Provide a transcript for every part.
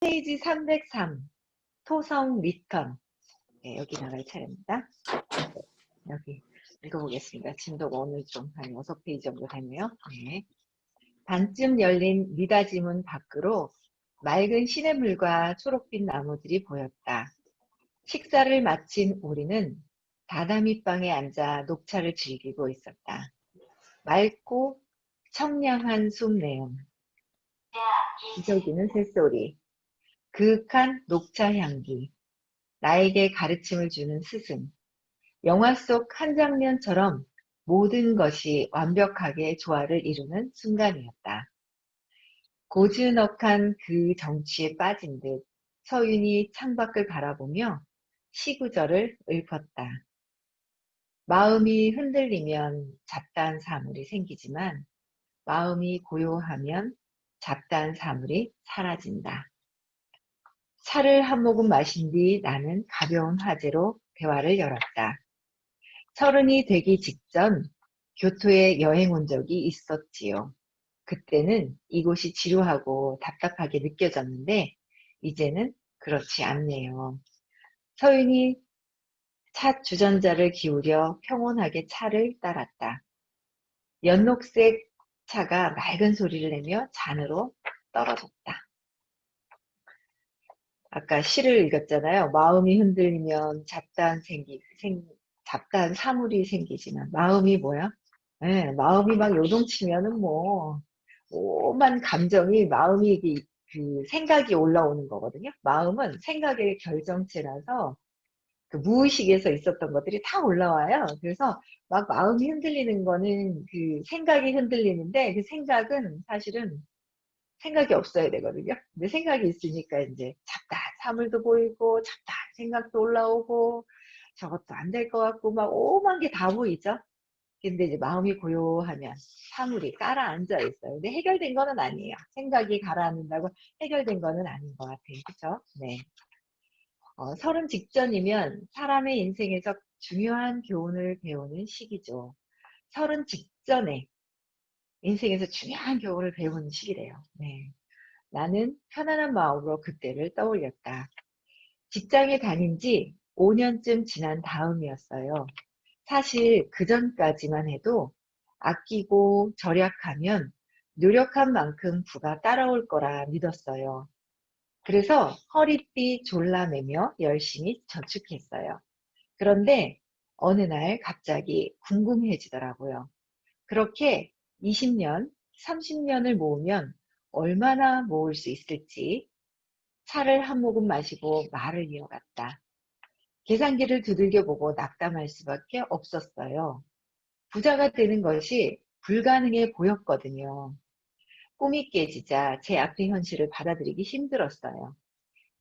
페이지 303 토성 리턴. 네, 여기 나갈 차례입니다. 여기 읽어보겠습니다. 진도가 오늘 좀 한 6페이지 정도 되네요. 네. 반쯤 열린 미닫이 문 밖으로 맑은 시냇물과 초록빛 나무들이 보였다. 식사를 마친 우리는 다다미방에 앉아 녹차를 즐기고 있었다. 맑고 청량한 숲 내음, 기저귀는 새소리, 그윽한 녹차 향기, 나에게 가르침을 주는 스승, 영화 속 한 장면처럼 모든 것이 완벽하게 조화를 이루는 순간이었다. 고즈넉한 그 정취에 빠진 듯 서윤이 창밖을 바라보며 시구절을 읊었다. 마음이 흔들리면 잡다한 사물이 생기지만 마음이 고요하면 잡다한 사물이 사라진다. 차를 한 모금 마신 뒤 나는 가벼운 화제로 대화를 열었다. 30이 되기 직전 교토에 여행 온 적이 있었지요. 그때는 이곳이 지루하고 답답하게 느껴졌는데 이제는 그렇지 않네요. 서윤이 차 주전자를 기울여 평온하게 차를 따랐다. 연녹색 차가 맑은 소리를 내며 잔으로 떨어졌다. 아까 시를 읽었잖아요. 마음이 흔들리면 잡다한 사물이 생기지만 마음이 뭐야? 네, 마음이 막 요동치면은 뭐 오만 감정이 마음이 그 생각이 올라오는 거거든요. 마음은 생각의 결정체라서 그 무의식에서 있었던 것들이 다 올라와요. 그래서 막 마음이 흔들리는 거는 그 생각이 흔들리는데 그 생각은 사실은 생각이 없어야 되거든요. 근데 생각이 있으니까 이제 잡다한 사물도 보이고 잡다한 생각도 올라오고 저것도 안 될 것 같고 막 오만 게 다 보이죠. 근데 이제 마음이 고요하면 사물이 가라앉아 있어요. 근데 해결된 거는 아니에요. 생각이 가라앉는다고 해결된 거는 아닌 것 같아요. 그렇죠? 네. 30 직전이면 사람의 인생에서 중요한 교훈을 배우는 시기죠. 30 직전에 인생에서 중요한 교훈을 배우는 시기래요. 네. 나는 편안한 마음으로 그때를 떠올렸다. 직장에 다닌 지 5년쯤 지난 다음이었어요. 사실 그전까지만 해도 아끼고 절약하면 노력한 만큼 부가 따라올 거라 믿었어요. 그래서 허리띠 졸라매며 열심히 저축했어요. 그런데 어느 날 갑자기 궁금해지더라고요. 그렇게 20년, 30년을 모으면 얼마나 모을 수 있을지 차를 한 모금 마시고 말을 이어갔다. 계산기를 두들겨보고 낙담할 수밖에 없었어요. 부자가 되는 것이 불가능해 보였거든요. 꿈이 깨지자 제 앞의 현실을 받아들이기 힘들었어요.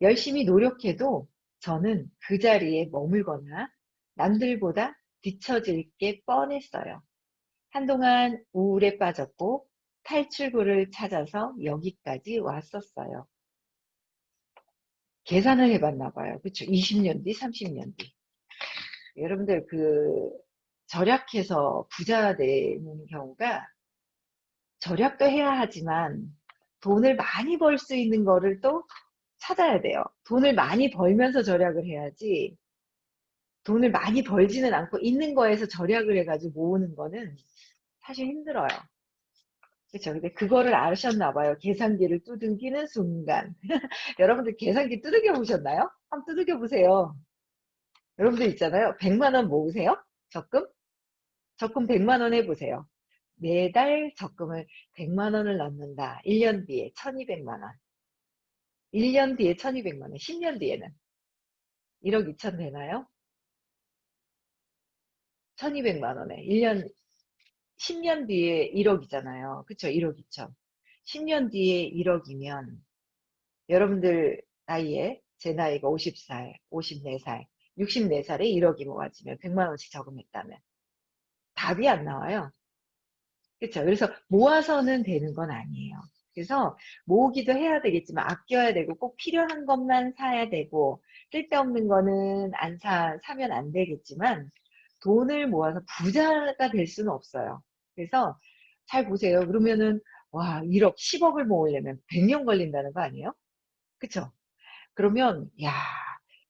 열심히 노력해도 저는 그 자리에 머물거나 남들보다 뒤처질 게 뻔했어요. 한동안 우울에 빠졌고 탈출구를 찾아서 여기까지 왔었어요. 계산을 해봤나 봐요. 그쵸? 20년 뒤, 30년 뒤. 여러분들 절약해서 부자 되는 경우가 절약도 해야 하지만 돈을 많이 벌 수 있는 거를 또 찾아야 돼요. 돈을 많이 벌면서 절약을 해야지 돈을 많이 벌지는 않고 있는 거에서 절약을 해가지고 모으는 거는 사실 힘들어요. 그렇죠. 근데 그거를 아셨나 봐요. 계산기를 두들기는 순간. 여러분들 계산기 두들겨 보셨나요? 한번 두들겨 보세요. 여러분들 있잖아요. 100만 원 모으세요? 적금? 적금 100만 원 해보세요. 매달 적금을 100만 원을 넣는다. 1년 뒤에 1200만 원. 1년 뒤에 1200만 원. 10년 뒤에는 1억 2천 되나요? 1200만 원에 10년 뒤에 1억이잖아요. 그쵸? 1억 2천. 10년 뒤에 1억이면 여러분들 나이에 제 나이가 50살, 54살, 64살에 1억이 모아지면 100만 원씩 저금했다면 답이 안 나와요. 그렇죠. 그래서 모아서는 되는 건 아니에요. 그래서 모으기도 해야 되겠지만 아껴야 되고 꼭 필요한 것만 사야 되고 쓸데없는 거는 사면 안 되겠지만 돈을 모아서 부자가 될 수는 없어요. 그래서 잘 보세요. 그러면은 와 1억, 10억을 모으려면 100년 걸린다는 거 아니에요? 그쵸? 그러면, 야,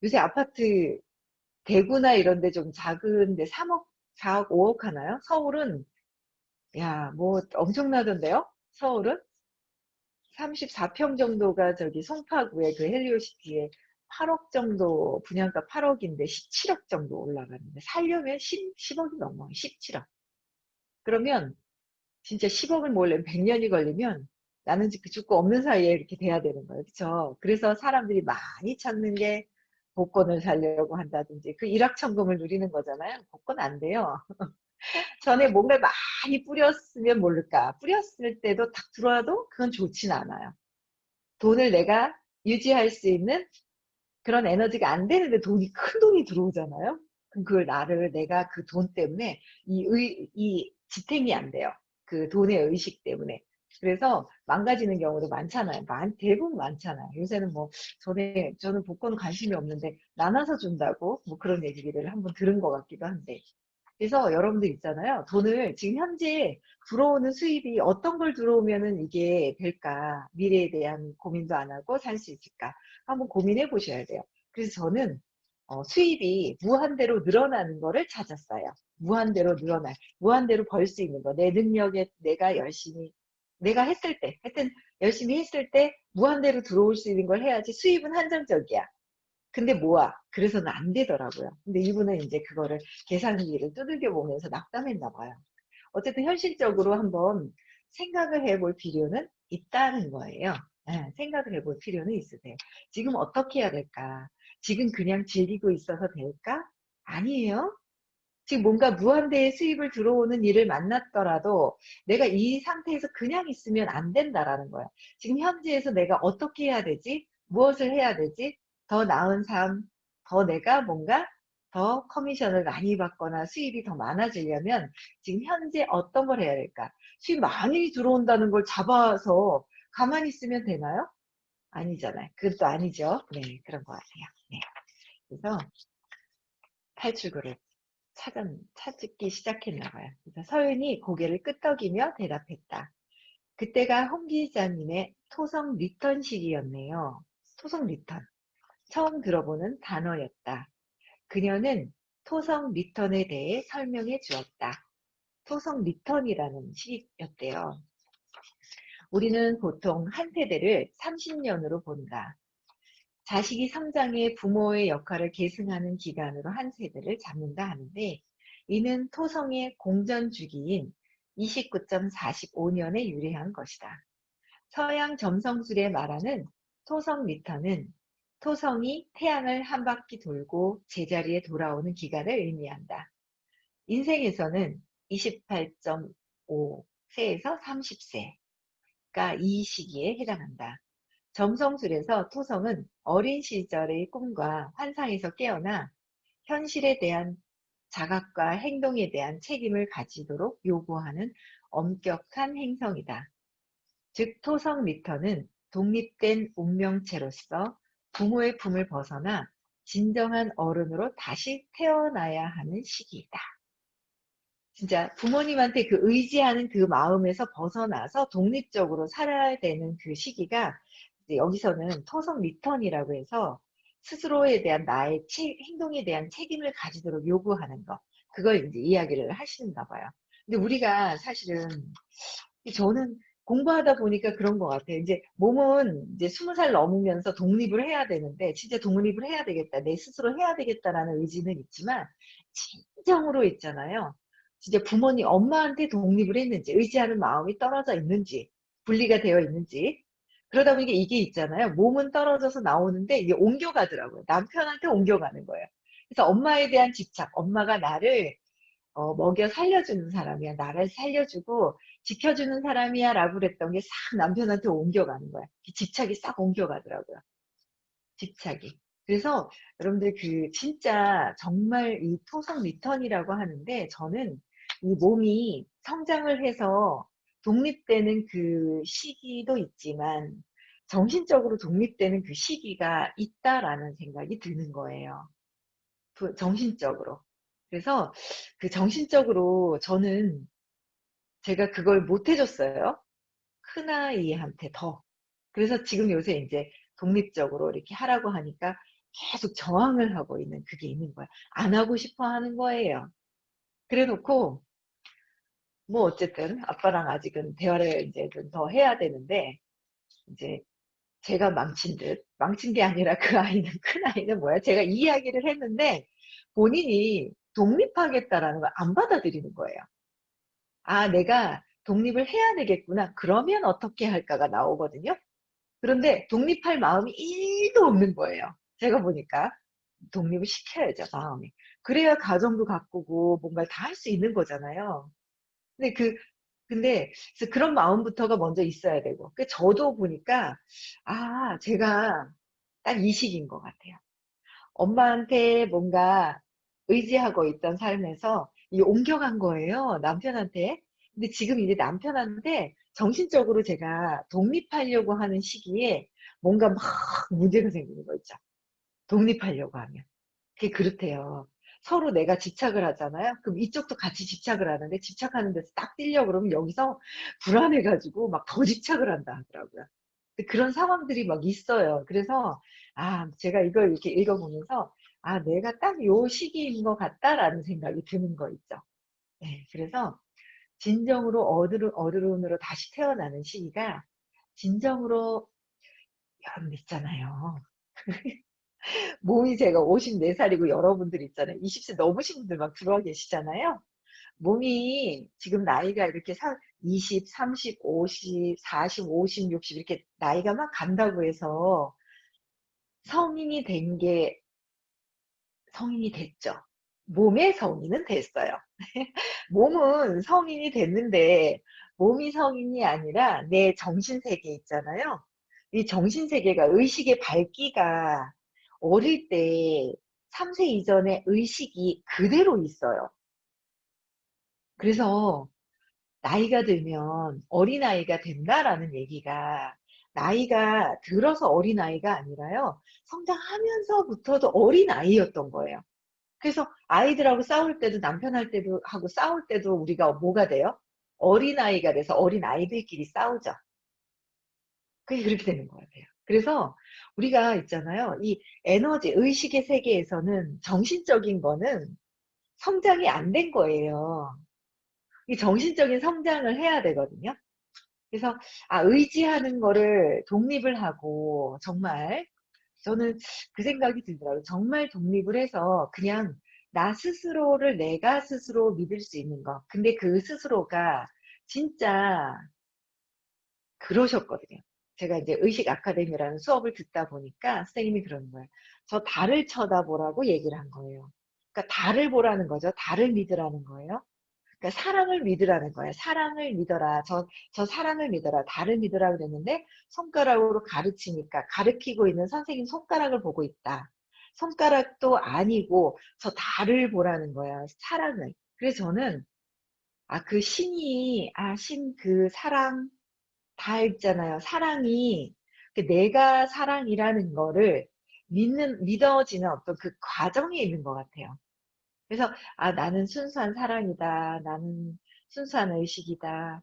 요새 아파트, 대구나 이런 데 좀 작은데 3억, 4억, 5억 하나요? 서울은, 야, 뭐 엄청나던데요? 서울은? 34평 정도가 저기 송파구의 그 헬리오시티에 8억 정도, 분양가 8억인데 17억 정도 올라가는데, 살려면 10억이 넘어요. 17억. 그러면 진짜 10억을 모으려면 100년이 걸리면 나는 집 죽고 없는 사이에 이렇게 돼야 되는 거예요. 그쵸? 그래서 사람들이 많이 찾는 게 복권을 사려고 한다든지 그 일확천금을 누리는 거잖아요. 복권 안 돼요. 전에 뭔가 많이 뿌렸으면 모를까. 뿌렸을 때도 딱 들어와도 그건 좋진 않아요. 돈을 내가 유지할 수 있는 그런 에너지가 안 되는데 큰 돈이 들어오잖아요. 그럼 그걸 내가 그 돈 때문에 이 지탱이 안 돼요. 그 돈의 의식 때문에. 그래서 망가지는 경우도 많잖아요. 대부분 많잖아요. 요새는 뭐, 저는 복권 관심이 없는데, 나눠서 준다고, 뭐 그런 얘기를 한번 들은 것 같기도 한데. 그래서 여러분들 있잖아요. 돈을 지금 현재 들어오는 수입이 어떤 걸 들어오면은 이게 될까? 미래에 대한 고민도 안 하고 살 수 있을까? 한번 고민해 보셔야 돼요. 그래서 저는 수입이 무한대로 늘어나는 거를 찾았어요. 무한대로 무한대로 벌 수 있는 거. 내 능력에 내가 열심히, 내가 했을 때, 하여튼 열심히 했을 때 무한대로 들어올 수 있는 걸 해야지 수입은 한정적이야. 근데 뭐야? 그래서는 안 되더라고요. 근데 이분은 이제 그거를 계산기를 두들겨 보면서 낙담했나 봐요. 어쨌든 현실적으로 한번 생각을 해볼 필요는 있다는 거예요. 예, 생각을 해볼 필요는 있으세요. 지금 어떻게 해야 될까? 지금 그냥 즐기고 있어서 될까? 아니에요. 지금 뭔가 무한대의 수입을 들어오는 일을 만났더라도 내가 이 상태에서 그냥 있으면 안 된다라는 거예요. 지금 현재에서 내가 어떻게 해야 되지? 무엇을 해야 되지? 더 나은 삶, 더 내가 뭔가 더 커미션을 많이 받거나 수입이 더 많아지려면 지금 현재 어떤 걸 해야 될까? 수입 많이 들어온다는 걸 잡아서 가만히 있으면 되나요? 아니잖아요. 그것도 아니죠. 네, 그런 것 같아요. 네. 그래서 탈출구를 찾기 시작했나 봐요. 그래서 서윤이 고개를 끄덕이며 대답했다. 그때가 홍 기자님의 토성 리턴 시기였네요. 토성 리턴. 처음 들어보는 단어였다. 그녀는 토성 리턴에 대해 설명해 주었다. 토성 리턴이라는 시기였대요. 우리는 보통 한 세대를 30년으로 본다. 자식이 성장해 부모의 역할을 계승하는 기간으로 한 세대를 잡는다 하는데 이는 토성의 공전 주기인 29.45년에 유래한 것이다. 서양 점성술에 말하는 토성 리턴은 토성이 태양을 한 바퀴 돌고 제자리에 돌아오는 기간을 의미한다. 인생에서는 28.5세에서 30세가 이 시기에 해당한다. 점성술에서 토성은 어린 시절의 꿈과 환상에서 깨어나 현실에 대한 자각과 행동에 대한 책임을 가지도록 요구하는 엄격한 행성이다. 즉 토성 리터는 독립된 운명체로서 부모의 품을 벗어나 진정한 어른으로 다시 태어나야 하는 시기이다. 진짜 부모님한테 그 의지하는 그 마음에서 벗어나서 독립적으로 살아야 되는 그 시기가 이제 여기서는 토성 리턴이라고 해서 스스로에 대한 나의 행동에 대한 책임을 가지도록 요구하는 거. 그걸 이제 이야기를 하시는가 봐요. 근데 우리가 사실은 저는 공부하다 보니까 그런 것 같아요. 이제 몸은 이제 20살 넘으면서 독립을 해야 되는데 진짜 독립을 해야 되겠다. 내 스스로 해야 되겠다라는 의지는 있지만 진정으로 있잖아요. 진짜 부모님, 엄마한테 독립을 했는지 의지하는 마음이 떨어져 있는지 분리가 되어 있는지 그러다 보니까 이게 있잖아요. 몸은 떨어져서 나오는데 이게 옮겨가더라고요. 남편한테 옮겨가는 거예요. 그래서 엄마에 대한 집착, 엄마가 나를 먹여 살려주는 사람이야. 나를 살려주고 지켜주는 사람이야. 라고 그랬던 게 싹 남편한테 옮겨가는 거야. 집착이 싹 옮겨가더라고요. 집착이. 그래서 여러분들 진짜 정말 이 토성 리턴이라고 하는데 저는 이 몸이 성장을 해서 독립되는 그 시기도 있지만 정신적으로 독립되는 그 시기가 있다라는 생각이 드는 거예요. 정신적으로. 그래서 그 정신적으로 저는 제가 그걸 못 해줬어요. 큰아이한테 더. 그래서 지금 요새 이제 독립적으로 이렇게 하라고 하니까 계속 저항을 하고 있는 그게 있는 거야. 안 하고 싶어 하는 거예요. 그래 놓고, 뭐 어쨌든 아빠랑 아직은 대화를 이제 좀 더 해야 되는데, 이제 제가 망친 듯, 망친 게 아니라 그 아이는, 큰 아이는 뭐야? 제가 이 이야기를 했는데 본인이 독립하겠다라는 걸 안 받아들이는 거예요. 아, 내가 독립을 해야 되겠구나. 그러면 어떻게 할까가 나오거든요. 그런데 독립할 마음이 1도 없는 거예요. 제가 보니까. 독립을 시켜야죠, 마음이. 그래야 가정도 가꾸고 뭔가를 다 할 수 있는 거잖아요. 근데 그래서 그런 마음부터가 먼저 있어야 되고. 저도 보니까, 아, 제가 딱 이 시기인 것 같아요. 엄마한테 뭔가 의지하고 있던 삶에서 이 옮겨간 거예요, 남편한테. 근데 지금 이제 남편한테 정신적으로 제가 독립하려고 하는 시기에 뭔가 막 문제가 생기는 거 있죠. 독립하려고 하면. 그게 그렇대요. 서로 내가 집착을 하잖아요. 그럼 이쪽도 같이 집착을 하는데 집착하는 데서 딱 뛰려고 그러면 여기서 불안해가지고 막 더 집착을 한다 하더라고요. 근데 그런 상황들이 막 있어요. 그래서 아, 제가 이걸 이렇게 읽어보면서 아, 내가 딱 요 시기인 것 같다라는 생각이 드는 거 있죠. 네, 그래서 진정으로 어른으로 다시 태어나는 시기가 진정으로 여러분 있잖아요. 몸이 제가 54살이고 여러분들 있잖아요. 20세 넘으신 분들 막 들어와 계시잖아요. 몸이 지금 나이가 이렇게 20, 30, 50, 40, 50, 60 이렇게 나이가 막 간다고 해서 성인이 된 게 성인이 됐죠. 몸의 성인은 됐어요. 몸은 성인이 됐는데 몸이 성인이 아니라 내 정신세계 있잖아요. 이 정신세계가 의식의 밝기가 어릴 때 3세 이전의 의식이 그대로 있어요. 그래서 나이가 들면 어린아이가 된다라는 얘기가 나이가 들어서 어린아이가 아니라요. 성장하면서부터도 어린아이였던 거예요. 그래서 아이들하고 싸울 때도 남편할 때도 하고 싸울 때도 우리가 뭐가 돼요? 어린아이가 돼서 어린아이들끼리 싸우죠. 그게 그렇게 되는 것 같아요. 그래서 우리가 있잖아요. 이 에너지, 의식의 세계에서는 정신적인 거는 성장이 안 된 거예요. 이 정신적인 성장을 해야 되거든요. 그래서 아, 의지하는 거를 독립을 하고 정말 저는 그 생각이 들더라고요. 정말 독립을 해서 그냥 나 스스로를 내가 스스로 믿을 수 있는 거. 근데 그 스스로가 진짜 그러셨거든요. 제가 이제 의식 아카데미라는 수업을 듣다 보니까 선생님이 그러는 거예요. 저 달을 쳐다보라고 얘기를 한 거예요. 그러니까 달을 보라는 거죠. 달을 믿으라는 거예요. 그러니까 사랑을 믿으라는 거예요. 사랑을 믿어라. 저 사랑을 믿어라. 달을 믿으라 그랬는데 손가락으로 가르치니까 가르치고 있는 선생님 손가락을 보고 있다. 손가락도 아니고 저 달을 보라는 거야. 사랑을. 그래서 저는 아, 그 신이 신 그 사랑 다 있잖아요. 사랑이 그 내가 사랑이라는 거를 믿어지는 어떤 그 과정에 있는 것 같아요. 그래서 아, 나는 순수한 사랑이다. 나는 순수한 의식이다.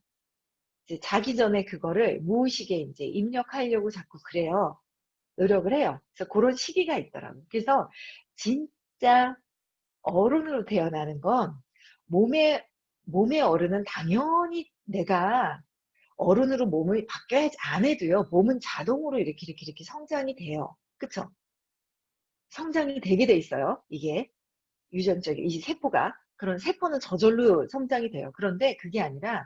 이제 자기 전에 그거를 무의식에 이제 입력하려고 자꾸 그래요. 노력을 해요. 그래서 그런 시기가 있더라고요. 그래서 진짜 어른으로 태어나는 건 몸의 몸의 어른은 당연히 내가 어른으로 몸을 바뀌어야지 안 해도요. 몸은 자동으로 이렇게 성장이 돼요. 그쵸? 성장이 되게 돼 있어요. 이게. 유전적인 이 세포가 그런 세포는 저절로 성장이 돼요. 그런데 그게 아니라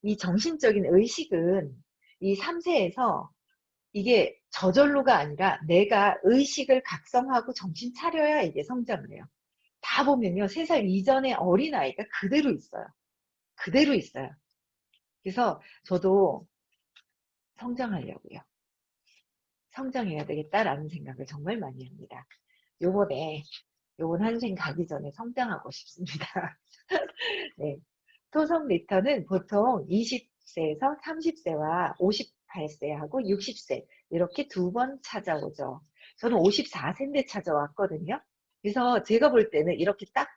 이 정신적인 의식은 이 3세에서 이게 저절로가 아니라 내가 의식을 각성하고 정신 차려야 이게 성장을 해요. 다 보면요. 3살 이전의 어린아이가 그대로 있어요. 그대로 있어요. 그래서 저도 성장하려고요. 성장해야 되겠다라는 생각을 정말 많이 합니다. 요번에 요번 한생 가기 전에 성장하고 싶습니다. 네. 토속 리턴은 보통 20세에서 30세와 58세하고 60세 이렇게 두 번 찾아오죠. 저는 54세인데 찾아왔거든요. 그래서 제가 볼 때는 이렇게 딱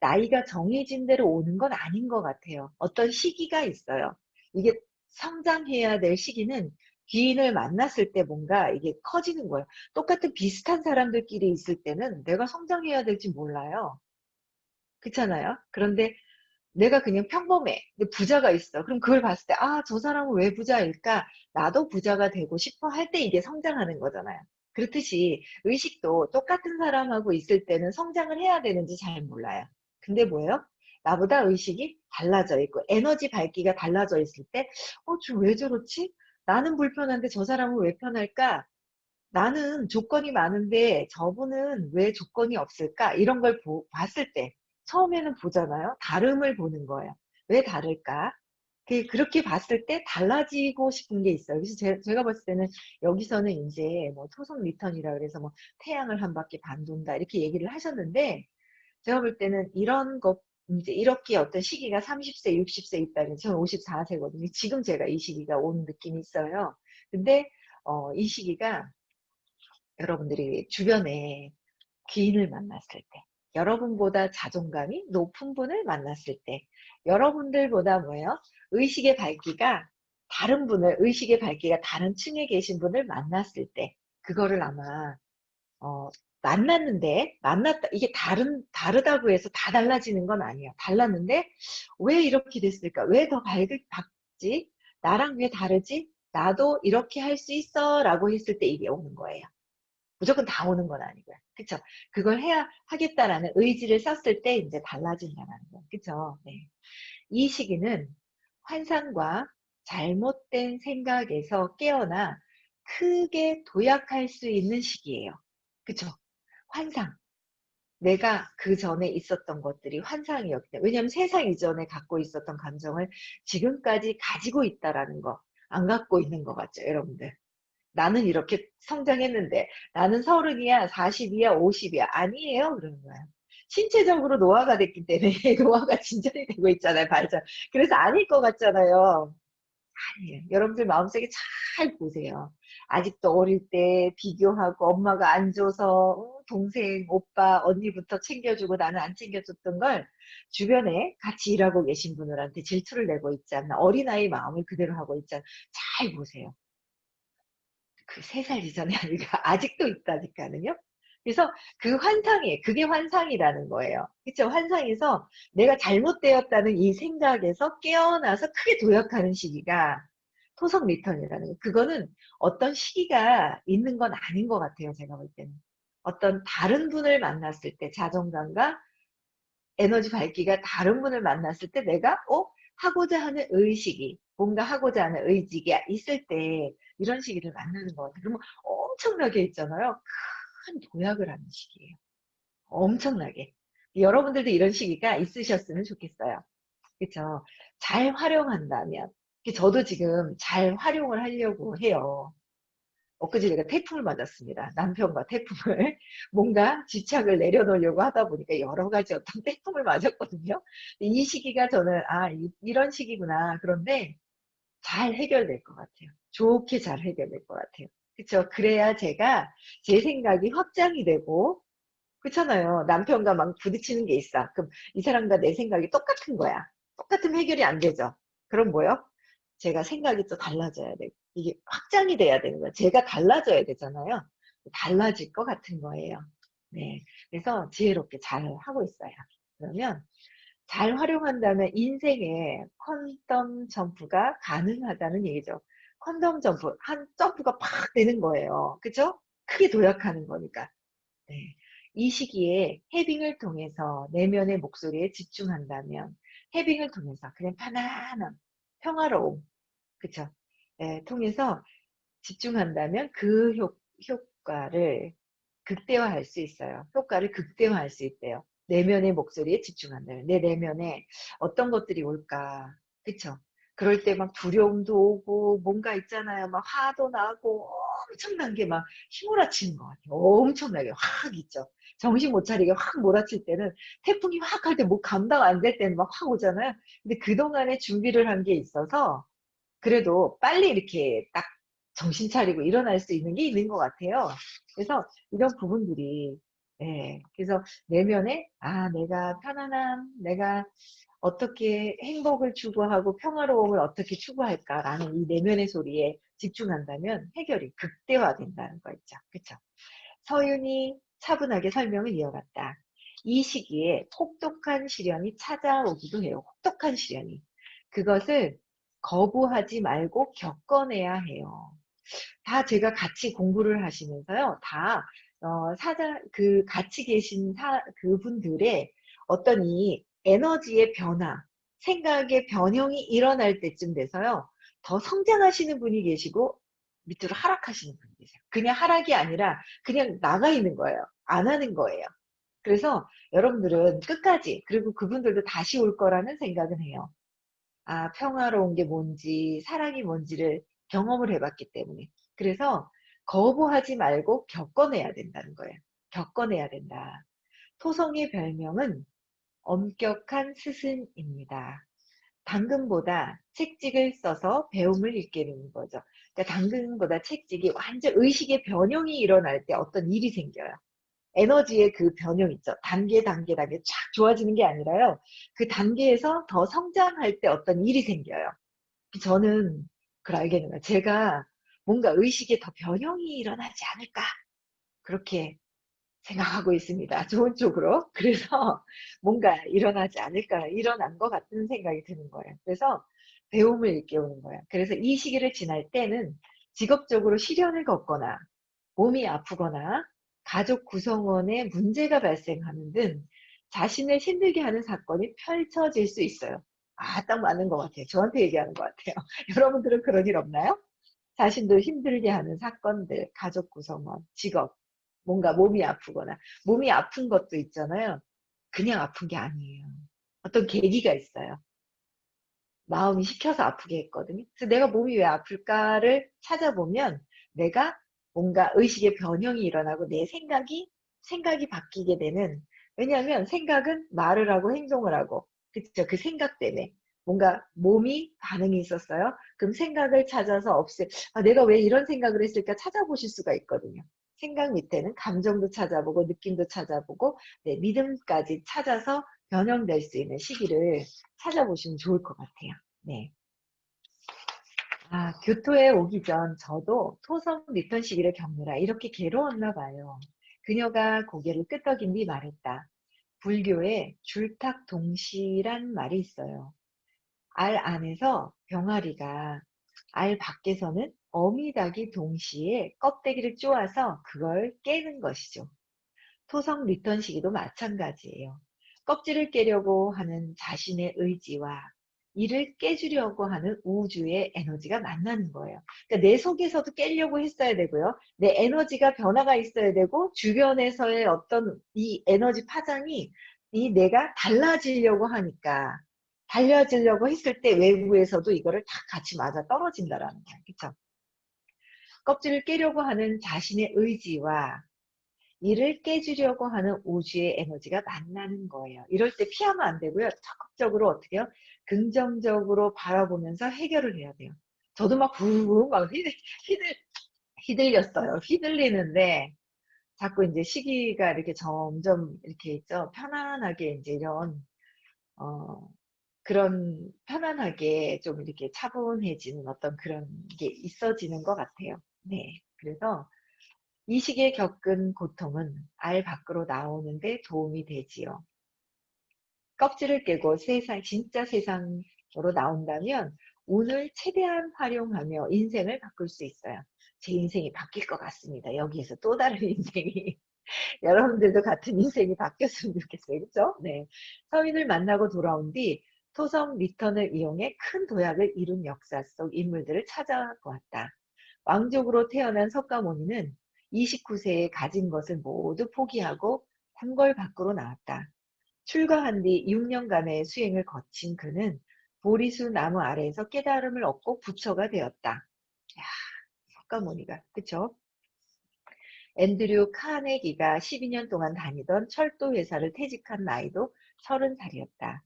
나이가 정해진 대로 오는 건 아닌 것 같아요. 어떤 시기가 있어요. 이게 성장해야 될 시기는 귀인을 만났을 때 뭔가 이게 커지는 거예요. 똑같은 비슷한 사람들끼리 있을 때는 내가 성장해야 될지 몰라요. 그렇잖아요. 그런데 내가 그냥 평범해. 근데 부자가 있어. 그럼 그걸 봤을 때, 아, 저 사람은 왜 부자일까? 나도 부자가 되고 싶어 할 때 이게 성장하는 거잖아요. 그렇듯이 의식도 똑같은 사람하고 있을 때는 성장을 해야 되는지 잘 몰라요. 근데 뭐예요? 나보다 의식이 달라져 있고 에너지 밝기가 달라져 있을 때, 저 왜 저렇지? 나는 불편한데 저 사람은 왜 편할까? 나는 조건이 많은데 저분은 왜 조건이 없을까? 이런 걸 봤을 때 처음에는 보잖아요. 다름을 보는 거예요. 왜 다를까? 그렇게 봤을 때 달라지고 싶은 게 있어요. 그래서 제가 봤을 때는 여기서는 이제 뭐 토속 리턴이라 그래서 뭐 태양을 한 바퀴 반 돈다 이렇게 얘기를 하셨는데 제가 볼 때는 이런 것 이제 이렇게 어떤 시기가 30세, 60세 있다면 저는 54세거든요. 지금 제가 이 시기가 온 느낌이 있어요. 근데 이 시기가 여러분들이 주변에 귀인을 만났을 때, 여러분보다 자존감이 높은 분을 만났을 때, 여러분들보다 뭐예요? 의식의 밝기가 다른 층에 계신 분을 만났을 때, 그거를 아마, 어, 만났다, 이게 다르다고 해서 다 달라지는 건 아니에요. 달랐는데, 왜 이렇게 됐을까? 왜 더 밝지? 나랑 왜 다르지? 나도 이렇게 할 수 있어. 라고 했을 때 이게 오는 거예요. 무조건 다 오는 건 아니고요. 그쵸? 그걸 하겠다라는 의지를 썼을 때 이제 달라진다는 거예요. 그쵸? 네. 이 시기는 환상과 잘못된 생각에서 깨어나 크게 도약할 수 있는 시기예요. 그쵸? 환상. 내가 그 전에 있었던 것들이 환상이었기 때문에. 왜냐하면 세상 이전에 갖고 있었던 감정을 지금까지 가지고 있다라는 거. 안 갖고 있는 것 같죠, 여러분들? 나는 이렇게 성장했는데 나는 30이야, 40이야, 50이야. 아니에요. 그러는 거야. 신체적으로 노화가 됐기 때문에 노화가 진전이 되고 있잖아요. 발전. 그래서 아닐 것 같잖아요. 아니에요. 여러분들 마음속에 잘 보세요. 아직도 어릴 때 비교하고 엄마가 안 줘서 동생, 오빠, 언니부터 챙겨주고 나는 안 챙겨줬던 걸 주변에 같이 일하고 계신 분들한테 질투를 내고 있지 않나. 어린아이 마음을 그대로 하고 있지 않나. 잘 보세요. 그 3살 이전에 아니가 아직도 있다니까는요. 그래서 그게 환상이라는 거예요. 그쵸? 환상에서 내가 잘못되었다는 이 생각에서 깨어나서 크게 도약하는 시기가 토속 리턴이라는 거. 그거는 어떤 시기가 있는 건 아닌 것 같아요. 제가 볼 때는. 어떤 다른 분을 만났을 때 자존감과 에너지 밝기가 다른 분을 만났을 때 내가 하고자 하는 의식이 뭔가 하고자 하는 의지가 있을 때 이런 시기를 만나는 것 같아요. 그러면 엄청나게 있잖아요. 큰 도약을 하는 시기예요. 엄청나게. 여러분들도 이런 시기가 있으셨으면 좋겠어요. 그렇죠? 잘 활용한다면. 저도 지금 잘 활용을 하려고 해요. 엊그제 제가 태풍을 맞았습니다. 남편과 태풍을 뭔가 집착을 내려놓으려고 하다 보니까 여러 가지 어떤 태풍을 맞았거든요. 이 시기가 저는 이런 시기구나. 그런데 잘 해결될 것 같아요. 좋게 잘 해결될 것 같아요. 그렇죠? 그래야 제가 제 생각이 확장이 되고 그렇잖아요. 남편과 막 부딪히는 게 있어. 그럼 이 사람과 내 생각이 똑같은 거야. 똑같으면 해결이 안 되죠. 그럼 뭐요? 제가 생각이 또 달라져야 돼. 이게 확장이 돼야 되는 거예요. 제가 달라져야 되잖아요. 달라질 것 같은 거예요. 네. 그래서 지혜롭게 잘 하고 있어요. 그러면 잘 활용한다면 인생에 퀀텀 점프가 가능하다는 얘기죠. 퀀텀 점프, 한 점프가 팍 되는 거예요. 그죠? 크게 도약하는 거니까. 네. 이 시기에 해빙을 통해서 내면의 목소리에 집중한다면 해빙을 통해서 그냥 편안함, 평화로움, 그쵸? 예, 통해서 집중한다면 그 효과를 극대화할 수 있어요. 효과를 극대화할 수 있대요. 내면의 목소리에 집중한다면 내 내면에 어떤 것들이 올까, 그쵸? 그럴 때 막 두려움도 오고 뭔가 있잖아요. 막 화도 나고 엄청난 게 막 휘몰아치는 것 같아요. 엄청나게 확 있죠. 정신 못 차리게 확 몰아칠 때는 태풍이 확 할 때 뭐 감당 안 될 때는 막 확 오잖아요. 근데 그동안에 준비를 한 게 있어서 그래도 빨리 이렇게 딱 정신 차리고 일어날 수 있는 게 있는 것 같아요. 그래서 이런 부분들이, 그래서 내면에, 내가 편안함, 내가 어떻게 행복을 추구하고 평화로움을 어떻게 추구할까라는 이 내면의 소리에 집중한다면 해결이 극대화된다는 거 있죠. 그쵸? 서윤이 차분하게 설명을 이어갔다. 이 시기에 혹독한 시련이 찾아오기도 해요. 혹독한 시련이. 그것을 거부하지 말고 겪어내야 해요. 다 제가 같이 공부를 하시면서요. 다 같이 계신 그분들의 어떤 이 에너지의 변화, 생각의 변형이 일어날 때쯤 돼서요. 더 성장하시는 분이 계시고 밑으로 하락하시는 분이 계세요. 그냥 하락이 아니라 그냥 나가 있는 거예요. 안 하는 거예요. 그래서 여러분들은 끝까지, 그리고 그분들도 다시 올 거라는 생각은 해요. 아, 평화로운 게 뭔지, 사랑이 뭔지를 경험을 해봤기 때문에. 그래서 거부하지 말고 겪어내야 된다는 거예요. 겪어내야 된다. 토성의 별명은 엄격한 스승입니다. 당근보다 책찍을 써서 배움을 읽게 되는 거죠. 그러니까 당근보다 책찍이 완전 의식의 변형이 일어날 때 어떤 일이 생겨요. 에너지의 그 변형 있죠. 단계 쫙 좋아지는 게 아니라요. 그 단계에서 더 성장할 때 어떤 일이 생겨요. 저는 그걸 알겠는 거예요. 제가 뭔가 의식에 더 변형이 일어나지 않을까 그렇게 생각하고 있습니다. 좋은 쪽으로. 그래서 뭔가 일어나지 않을까, 일어난 것 같은 생각이 드는 거예요. 그래서 배움을 일깨우는 거예요. 그래서 이 시기를 지날 때는 직업적으로 시련을 겪거나 몸이 아프거나 가족 구성원에 문제가 발생하는 등 자신을 힘들게 하는 사건이 펼쳐질 수 있어요. 아, 딱 맞는 것 같아요. 저한테 얘기하는 것 같아요. 여러분들은 그런 일 없나요? 자신도 힘들게 하는 사건들, 가족 구성원, 직업, 뭔가 몸이 아프거나, 몸이 아픈 것도 있잖아요. 그냥 아픈 게 아니에요. 어떤 계기가 있어요. 마음이 시켜서 아프게 했거든요. 그래서 내가 몸이 왜 아플까를 찾아보면 내가 뭔가 의식의 변형이 일어나고 내 생각이 바뀌게 되는, 왜냐하면 생각은 말을 하고 행동을 하고, 그쵸? 그 생각 때문에 뭔가 몸이 반응이 있었어요. 그럼 생각을 찾아서 아, 내가 왜 이런 생각을 했을까 찾아보실 수가 있거든요. 생각 밑에는 감정도 찾아보고 느낌도 찾아보고 믿음까지 찾아서 변형될 수 있는 시기를 찾아보시면 좋을 것 같아요. 네. 아, 교토에 오기 전 저도 토성 리턴 시기를 겪느라 이렇게 괴로웠나 봐요. 그녀가 고개를 끄덕인 뒤 말했다. 불교에 줄탁동시란 말이 있어요. 알 안에서 병아리가, 알 밖에서는 어미닭이 동시에 껍데기를 쪼아서 그걸 깨는 것이죠. 토성 리턴 시기도 마찬가지예요. 껍질을 깨려고 하는 자신의 의지와 이를 깨주려고 하는 우주의 에너지가 만나는 거예요. 그러니까 내 속에서도 깨려고 했어야 되고요. 내 에너지가 변화가 있어야 되고 주변에서의 어떤 이 에너지 파장이 이 내가 달라지려고 하니까 달라지려고 했을 때 외부에서도 이거를 다 같이 맞아 떨어진다라는 거예요. 그렇죠? 껍질을 깨려고 하는 자신의 의지와 이를 깨주려고 하는 우주의 에너지가 만나는 거예요. 이럴 때 피하면 안 되고요. 적극적으로 어떻게 해요? 긍정적으로 바라보면서 해결을 해야 돼요. 저도 막 후후 막 휘들렸어요. 휘둘리는데 자꾸 이제 시기가 이렇게 점점 이렇게 있죠. 편안하게 이제 이런 어 그런 편안하게 좀 이렇게 차분해지는 어떤 그런 게 있어지는 것 같아요. 네. 그래서 이 시기에 겪은 고통은 알 밖으로 나오는데 도움이 되지요. 껍질을 깨고 진짜 세상으로 나온다면 오늘 최대한 활용하며 인생을 바꿀 수 있어요. 제 인생이 바뀔 것 같습니다. 여기에서 또 다른 인생이. 여러분들도 같은 인생이 바뀌었으면 좋겠어요. 그렇죠? 네. 서인을 만나고 돌아온 뒤 토성 리턴을 이용해 큰 도약을 이룬 역사 속 인물들을 찾아보았다. 왕족으로 태어난 석가모니는 29세에 가진 것을 모두 포기하고 궁궐 밖으로 나왔다. 출가한 뒤 6년간의 수행을 거친 그는 보리수 나무 아래에서 깨달음을 얻고 부처가 되었다. 야, 석가모니가, 그쵸? 앤드류 카네기가 12년 동안 다니던 철도 회사를 퇴직한 나이도 30살이었다.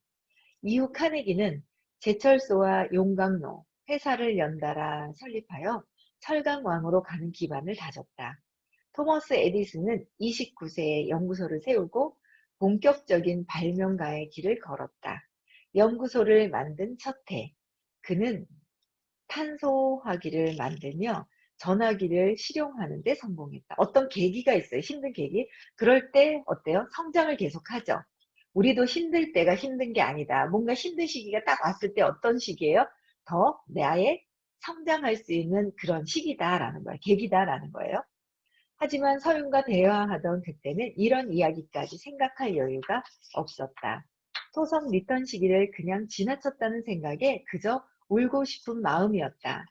이후 카네기는 제철소와 용광로, 회사를 연달아 설립하여 철강왕으로 가는 기반을 다졌다. 토머스 에디슨은 29세에 연구소를 세우고 본격적인 발명가의 길을 걸었다. 연구소를 만든 첫 해, 그는 탄소화기를 만들며 전화기를 실용하는 데 성공했다. 어떤 계기가 있어요. 힘든 계기. 그럴 때 어때요? 성장을 계속하죠. 우리도 힘들 때가 힘든 게 아니다. 뭔가 힘든 시기가 딱 왔을 때 어떤 시기예요? 더 나의 성장할 수 있는 그런 시기다라는 거예요. 계기다라는 거예요. 하지만 서윤과 대화하던 그때는 이런 이야기까지 생각할 여유가 없었다. 토성 리턴 시기를 그냥 지나쳤다는 생각에 그저 울고 싶은 마음이었다.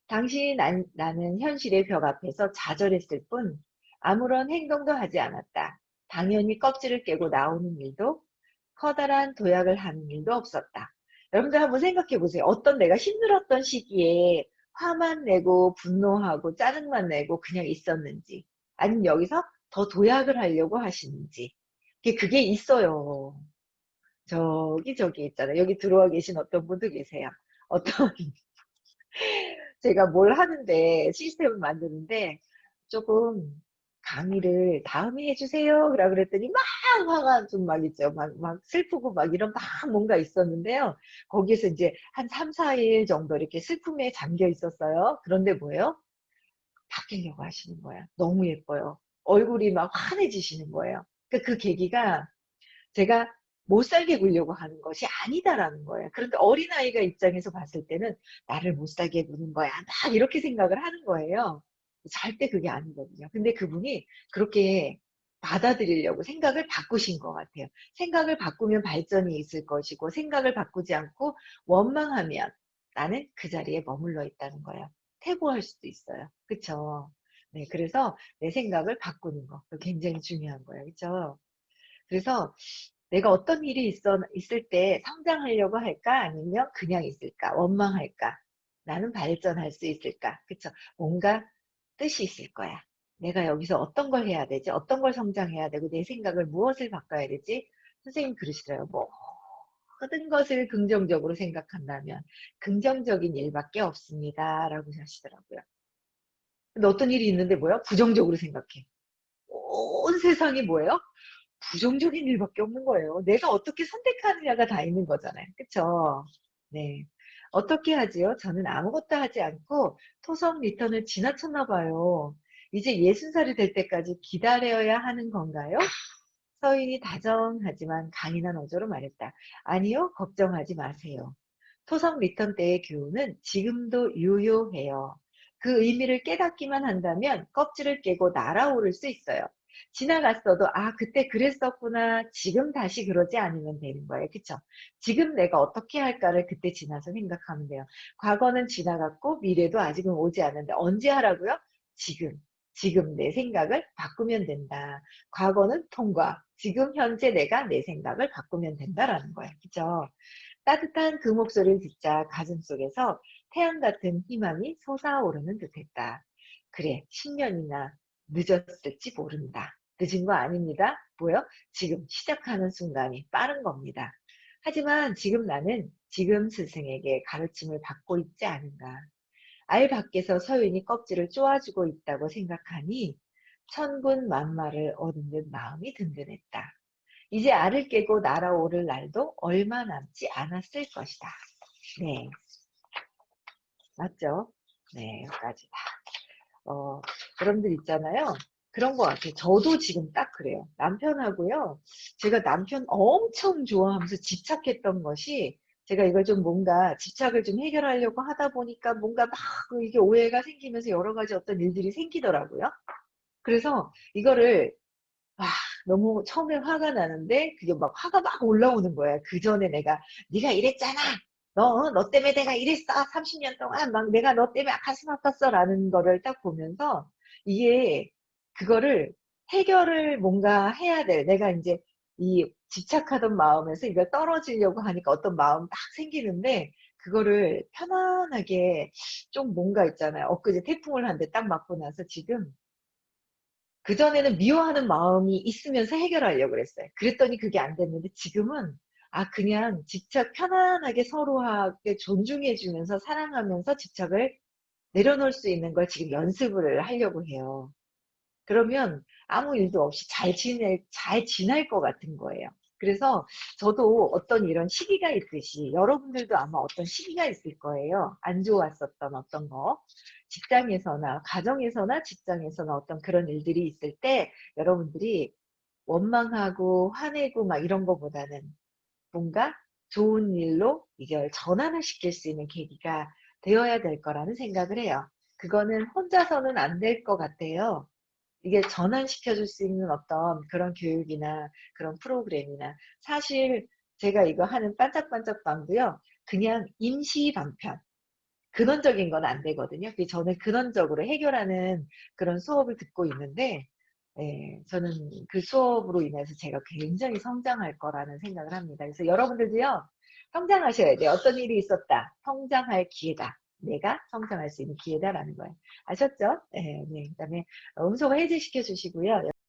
당시 나는 현실의 벽 앞에서 좌절했을 뿐 아무런 행동도 하지 않았다. 당연히 껍질을 깨고 나오는 일도 커다란 도약을 하는 일도 없었다. 여러분들 한번 생각해 보세요. 어떤 내가 힘들었던 시기에 화만 내고 분노하고 짜증만 내고 그냥 있었는지 아니면 여기서 더 도약을 하려고 하시는지 그게 있어요. 저기 있잖아요. 여기 들어와 계신 어떤 분도 계세요. 어떤 제가 뭘 하는데 시스템을 만드는데 조금 강의를 다음에 해주세요. 그라 그랬더니 막 화가 좀 막 있죠. 막 슬프고 막 이런 막 뭔가 있었는데요. 거기에서 이제 한 3, 4일 정도 이렇게 슬픔에 잠겨 있었어요. 그런데 뭐예요? 바뀌려고 하시는 거예요. 너무 예뻐요. 얼굴이 막 환해지시는 거예요. 그 계기가 제가 못 살게 굴려고 하는 것이 아니다라는 거예요. 그런데 어린아이가 입장에서 봤을 때는 나를 못 살게 구는 거야. 막 이렇게 생각을 하는 거예요. 절대 그게 아니거든요. 근데 그분이 그렇게 받아들이려고 생각을 바꾸신 것 같아요. 생각을 바꾸면 발전이 있을 것이고 생각을 바꾸지 않고 원망하면 나는 그 자리에 머물러 있다는 거예요. 퇴보할 수도 있어요. 그쵸? 네, 그래서 내 생각을 바꾸는 거 굉장히 중요한 거예요. 그쵸? 그래서 내가 어떤 일이 있을 때 성장하려고 할까? 아니면 그냥 있을까? 원망할까? 나는 발전할 수 있을까? 그쵸? 뭔가 뜻이 있을 거야. 내가 여기서 어떤 걸 해야 되지? 어떤 걸 성장해야 되고 내 생각을 무엇을 바꿔야 되지? 선생님 그러시더라고요. 모든 것을 긍정적으로 생각한다면 긍정적인 일밖에 없습니다. 라고 하시더라고요. 근데 어떤 일이 있는데 뭐야? 부정적으로 생각해. 온 세상이 뭐예요? 부정적인 일밖에 없는 거예요. 내가 어떻게 선택하느냐가 다 있는 거잖아요. 그쵸? 네. 어떻게 하지요? 저는 아무것도 하지 않고 토성 리턴을 지나쳤나 봐요. 이제 60살이 될 때까지 기다려야 하는 건가요? 서인이 다정하지만 강인한 어조로 말했다. 아니요, 걱정하지 마세요. 토성 리턴 때의 교훈은 지금도 유효해요. 그 의미를 깨닫기만 한다면 껍질을 깨고 날아오를 수 있어요. 지나갔어도 아 그때 그랬었구나 지금 다시 그러지 않으면 되는 거예요. 그쵸? 지금 내가 어떻게 할까를 그때 지나서 생각하면 돼요. 과거는 지나갔고 미래도 아직은 오지 않는데 언제 하라고요? 지금. 지금 내 생각을 바꾸면 된다. 과거는 통과. 지금 현재 내가 내 생각을 바꾸면 된다라는 거예요. 그죠? 따뜻한 그 목소리를 듣자 가슴속에서 태양 같은 희망이 솟아오르는 듯했다. 그래, 10년이나 늦었을지 모른다. 늦은 거 아닙니다. 뭐요? 지금 시작하는 순간이 빠른 겁니다. 하지만 지금 나는 지금 스승에게 가르침을 받고 있지 않은가. 알 밖에서 서윤이 껍질을 쪼아주고 있다고 생각하니 천군만마를 얻은 듯 마음이 든든했다. 이제 알을 깨고 날아오를 날도 얼마 남지 않았을 것이다. 네, 맞죠? 네, 여기까지. 어, 여러분들 있잖아요. 그런 것 같아요. 저도 지금 딱 그래요. 남편하고요. 제가 남편 엄청 좋아하면서 집착했던 것이 제가 이걸 좀 뭔가 집착을 좀 해결하려고 하다 보니까 뭔가 막 이게 오해가 생기면서 여러 가지 어떤 일들이 생기더라고요. 그래서 이거를 와, 너무 처음에 화가 나는데 그게 막 화가 막 올라오는 거야. 그 전에 내가 네가 이랬잖아. 너 때문에 내가 이랬어. 30년 동안 막 내가 너 때문에 가슴 아팠어. 라는 거를 딱 보면서 이게 그거를 해결을 뭔가 해야 돼. 내가 이제 이 집착하던 마음에서 이걸 떨어지려고 하니까 어떤 마음 딱 생기는데 그거를 편안하게 좀 뭔가 있잖아요. 엊그제 태풍을 한 대 딱 맞고 나서 지금 그전에는 미워하는 마음이 있으면서 해결하려고 그랬어요. 그랬더니 그게 안 됐는데 지금은 아 그냥 집착 편안하게 서로하게 존중해주면서 사랑하면서 집착을 내려놓을 수 있는 걸 지금 연습을 하려고 해요. 그러면 아무 일도 없이 잘 지날 것 같은 거예요. 그래서 저도 어떤 이런 시기가 있듯이 여러분들도 아마 어떤 시기가 있을 거예요. 안 좋았었던 어떤 거. 직장에서나 가정에서나 직장에서나 어떤 그런 일들이 있을 때 여러분들이 원망하고 화내고 막 이런 거보다는 뭔가 좋은 일로 이걸 전환을 시킬 수 있는 계기가 되어야 될 거라는 생각을 해요. 그거는 혼자서는 안 될 것 같아요. 이게 전환시켜 줄 수 있는 어떤 그런 교육이나 그런 프로그램이나 사실 제가 이거 하는 반짝반짝 방도요. 그냥 임시 방편 근원적인 건 안 되거든요. 저는 근원적으로 해결하는 그런 수업을 듣고 있는데 예, 저는 그 수업으로 인해서 제가 굉장히 성장할 거라는 생각을 합니다. 그래서 여러분들도요. 성장하셔야 돼요. 어떤 일이 있었다. 성장할 기회다. 내가 성장할 수 있는 기회다라는 거예요. 아셨죠? 네, 네. 그다음에 음소거 해제시켜 주시고요.